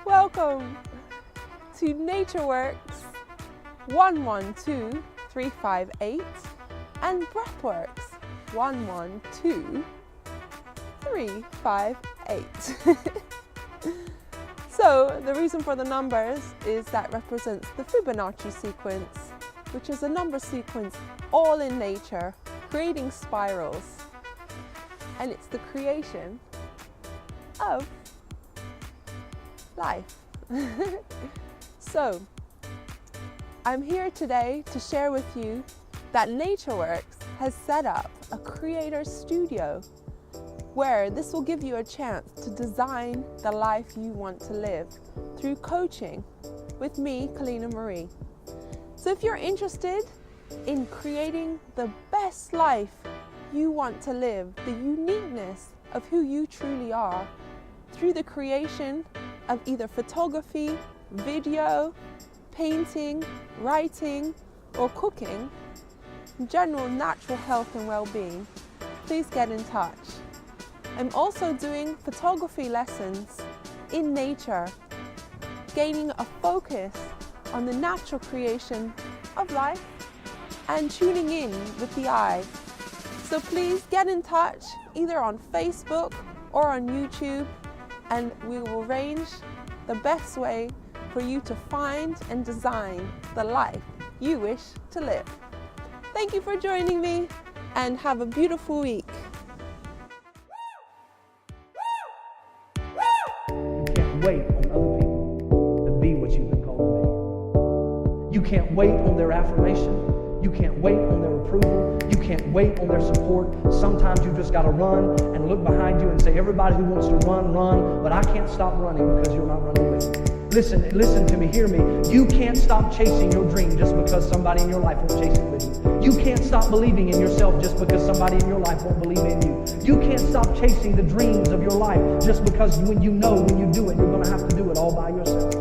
Welcome to NatureWorks 112358 and Breathworks 112358. So the reason for the numbers is that represents the Fibonacci sequence, which is a number sequence all in nature, creating spirals. And it's the creation of life. So, I'm here today to share with you that NatureWorks has set up a creator studio where this will give you a chance to design the life you want to live through coaching with me, Kalina Marie. So if you're interested in creating the best life you want to live, the uniqueness of who you truly are through the creation of either photography, video, painting, writing, or cooking, general natural health and well-being, please get in touch. I'm also doing photography lessons in nature, gaining a focus on the natural creation of life and tuning in with the eye. So please get in touch either on Facebook or on YouTube, and we will arrange the best way for you to find and design the life you wish to live. Thank you for joining me and have a beautiful week. You can't wait on other people to be what you've been called to be. You can't wait on their affirmation. You can't wait on their approval. You can't wait on their support. Sometimes you just got to run and look behind you and say, everybody who wants to run, run, but I can't stop running because you're not running with me. Listen to me, hear me. You can't stop chasing your dream just because somebody in your life won't chase it with you. You can't stop believing in yourself just because somebody in your life won't believe in you. You can't stop chasing the dreams of your life just because when you do it, you're going to have to do it all by yourself.